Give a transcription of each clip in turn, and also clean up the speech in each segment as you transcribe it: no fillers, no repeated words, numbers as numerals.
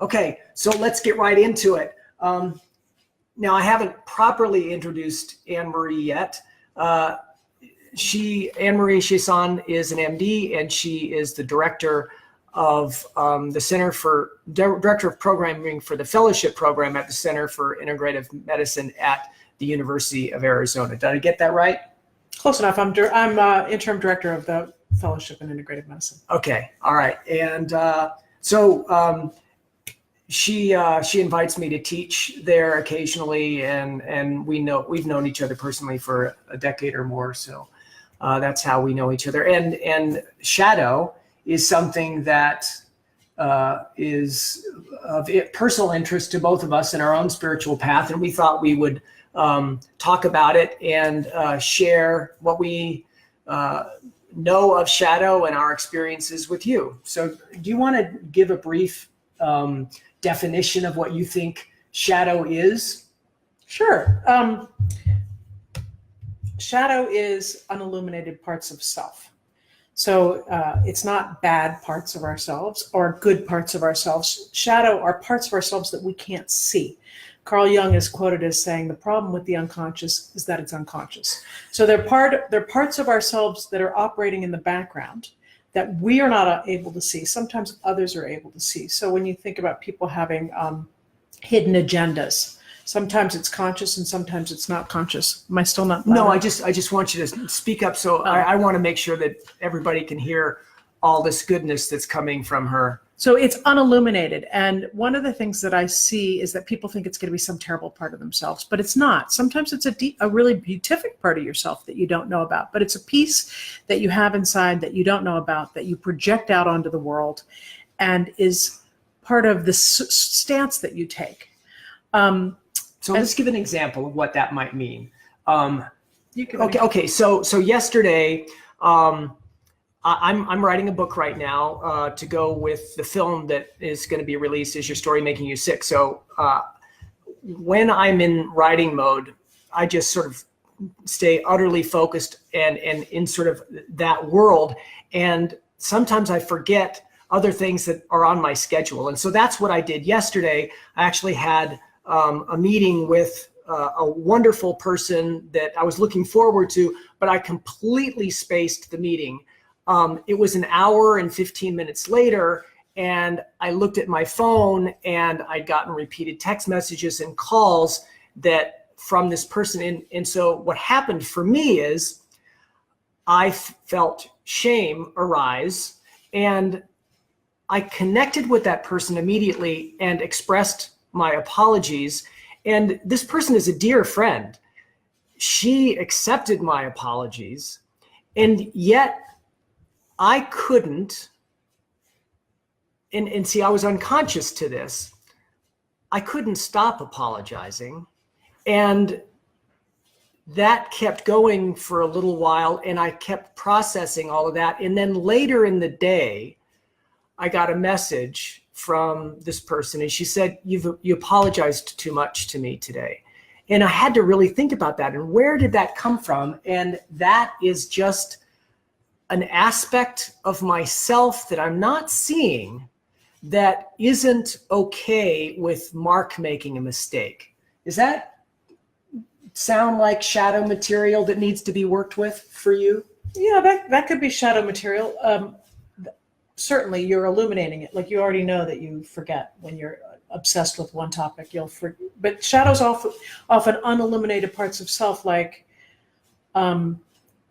Okay, so let's get right into it. Now, I haven't properly introduced Anne-Marie yet. Marie Chiasson is an MD, and she is the director of Director of Programming for the Fellowship Program at the Center for Integrative Medicine at the University of Arizona. Did I get that right? Close enough. I'm interim director of the Fellowship in Integrative Medicine. Okay, all right. And she invites me to teach there occasionally, and we've known each other personally for a decade or more. So that's how we know each other. And shadow is something that is of personal interest to both of us in our own spiritual path, and we thought we would talk about it and share what we know of shadow and our experiences with you. So do you want to give a brief definition of what you think shadow is? Sure. Shadow is unilluminated parts of self. So it's not bad parts of ourselves or good parts of ourselves. Shadow are parts of ourselves that we can't see. Carl Jung is quoted as saying, the problem with the unconscious is that it's unconscious. So they're parts of ourselves that are operating in the background that we are not able to see. Sometimes others are able to see. So when you think about people having hidden agendas, sometimes it's conscious and sometimes it's not conscious. Am I still not? No, I just want you to speak up. So I want to make sure that everybody can hear all this goodness that's coming from her. So it's unilluminated. And one of the things that I see is that people think it's going to be some terrible part of themselves, but it's not. Sometimes it's a really beatific part of yourself that you don't know about, but it's a piece that you have inside that you don't know about, that you project out onto the world and is part of the stance that you take. So let's give an example of what that might mean. Okay. So yesterday, I'm writing a book right now to go with the film that is going to be released, Is Your Story Making You Sick? So when I'm in writing mode, I just sort of stay utterly focused and in sort of that world. And sometimes I forget other things that are on my schedule. And so that's what I did yesterday. I actually had a meeting with a wonderful person that I was looking forward to, but I completely spaced the meeting. It was an hour and 15 minutes later, and I looked at my phone and I'd gotten repeated text messages and calls from this person. And so what happened for me is I felt shame arise, and I connected with that person immediately and expressed my apologies. And this person is a dear friend. She accepted my apologies, and yet I couldn't, and see, I was unconscious to this. I couldn't stop apologizing. And that kept going for a little while, and I kept processing all of that. And then later in the day, I got a message from this person, and she said, you apologized too much to me today. And I had to really think about that. And where did that come from? And that is just an aspect of myself that I'm not seeing that isn't okay with Mark making a mistake. Does that sound like shadow material that needs to be worked with for you? Yeah, that could be shadow material. Certainly you're illuminating it. Like, you already know that you forget when you're obsessed with one topic, but shadows often unilluminated parts of self, like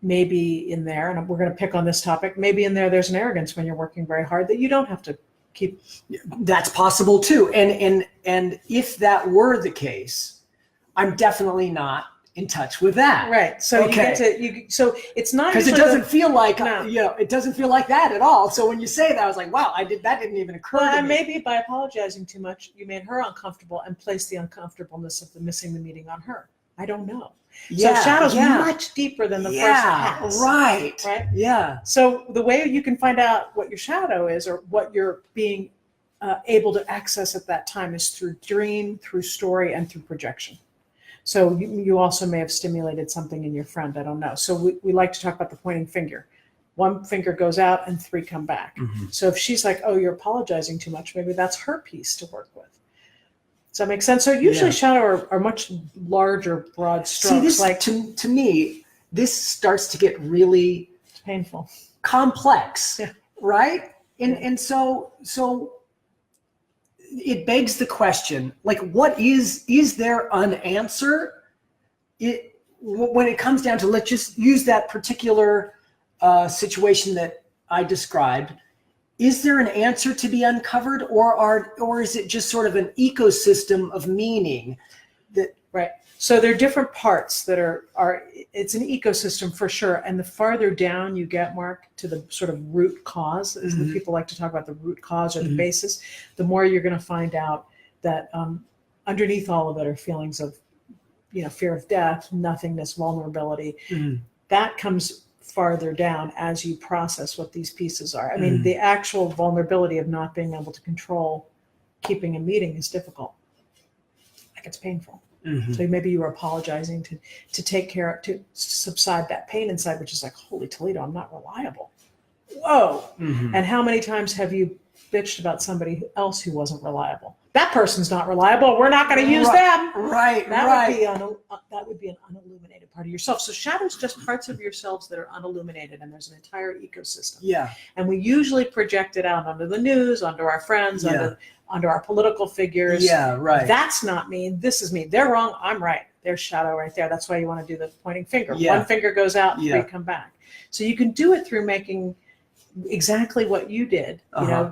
maybe in there, and we're going to pick on this topic, maybe in there's an arrogance when you're working very hard that you don't have to keep. That's possible too. And if that were the case, I'm definitely not in touch with that. Right. So okay. you get to, so it's not, because it doesn't feel like, no. It doesn't feel like that at all. So when you say that, I was like, wow, that didn't even occur to me. Maybe by apologizing too much, you made her uncomfortable and placed the uncomfortableness of the missing the meeting on her. I don't know. So shadow's much deeper than the first pass. Right. Right. Yeah. So the way you can find out what your shadow is, or what you're being able to access at that time, is through dream, through story, and through projection. So you also may have stimulated something in your friend. I don't know. So we like to talk about the pointing finger. One finger goes out and 3 come back. So if she's like, oh, you're apologizing too much, maybe that's her piece to work with. Does that make sense? So usually shadow are much larger, broad strokes. See, this, like to me, this starts to get really it's painful, complex, right? And so it begs the question, like, what is there an answer? When it comes down to, let's just use that particular situation that I described, is there an answer to be uncovered, or is it just sort of an ecosystem of meaning that? Right. So there are different parts that are it's an ecosystem for sure. And the farther down you get, Mark, to the sort of root cause, as the people like to talk about the root cause or the basis, the more you're going to find out that underneath all of it are feelings of, fear of death, nothingness, vulnerability. That comes farther down as you process what these pieces are. I mean, the actual vulnerability of not being able to control keeping a meeting is difficult. Like, it's painful. So maybe you were apologizing to take care of, to subside that pain inside, which is like, holy Toledo, I'm not reliable. Whoa. And how many times have you bitched about somebody else who wasn't reliable? That person's not reliable. We're not going to use them. Right. That would be an unilluminated part of yourself. So shadow's just parts of yourselves that are unilluminated, and there's an entire ecosystem. Yeah. And we usually project it out onto the news, onto our friends, onto our political figures. Yeah, right. That's not me. This is me. They're wrong. I'm right. There's shadow right there. That's why you want to do the pointing finger. Yeah. One finger goes out, 3 come back. So you can do it through making exactly what you did,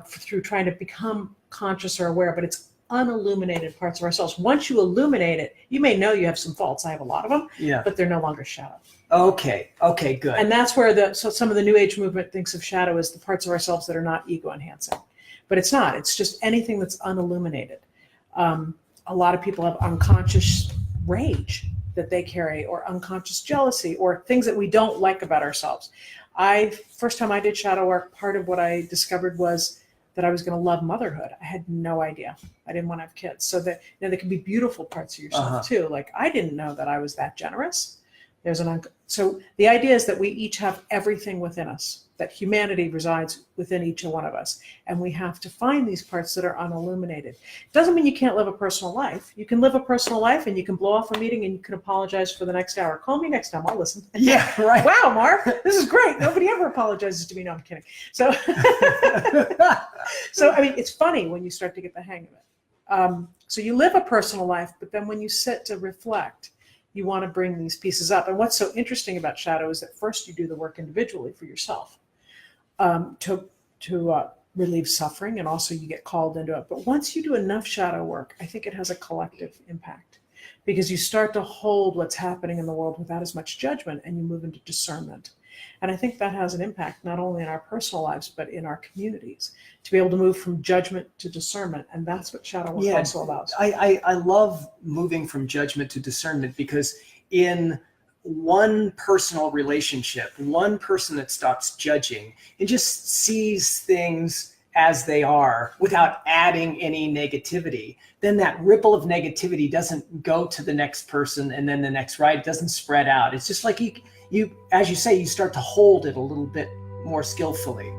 through trying to become conscious or aware, but it's unilluminated parts of ourselves. Once you illuminate it, you may know you have some faults. I have a lot of them, but they're no longer shadow. Okay, good. And that's where some of the New Age movement thinks of shadow as the parts of ourselves that are not ego enhancing. But it's not. It's just anything that's unilluminated. A lot of people have unconscious rage that they carry, or unconscious jealousy, or things that we don't like about ourselves. First time I did shadow work, part of what I discovered was that I was going to love motherhood. I had no idea. I didn't want to have kids. So that there can be beautiful parts of yourself too. Like, I didn't know that I was that generous. So the idea is that we each have everything within us, that humanity resides within each one of us. And we have to find these parts that are unilluminated. It doesn't mean you can't live a personal life. You can live a personal life and you can blow off a meeting and you can apologize for the next hour. Call me next time. I'll listen. Yeah, right. Wow, Mark, this is great. Nobody ever apologizes to me. No, I'm kidding. So, I mean, it's funny when you start to get the hang of it. So you live a personal life, but then when you sit to reflect, you want to bring these pieces up. And what's so interesting about shadow is that first you do the work individually for yourself to relieve suffering, and also you get called into it. But once you do enough shadow work, I think it has a collective impact, because you start to hold what's happening in the world without as much judgment, and you move into discernment. And I think that has an impact not only in our personal lives, but in our communities, to be able to move from judgment to discernment. And that's what shadow work also allows. I love moving from judgment to discernment, because in one personal relationship, one person that stops judging and just sees things as they are without adding any negativity, then that ripple of negativity doesn't go to the next person and then the next, right? It doesn't spread out. It's just like you, as you say, you start to hold it a little bit more skillfully.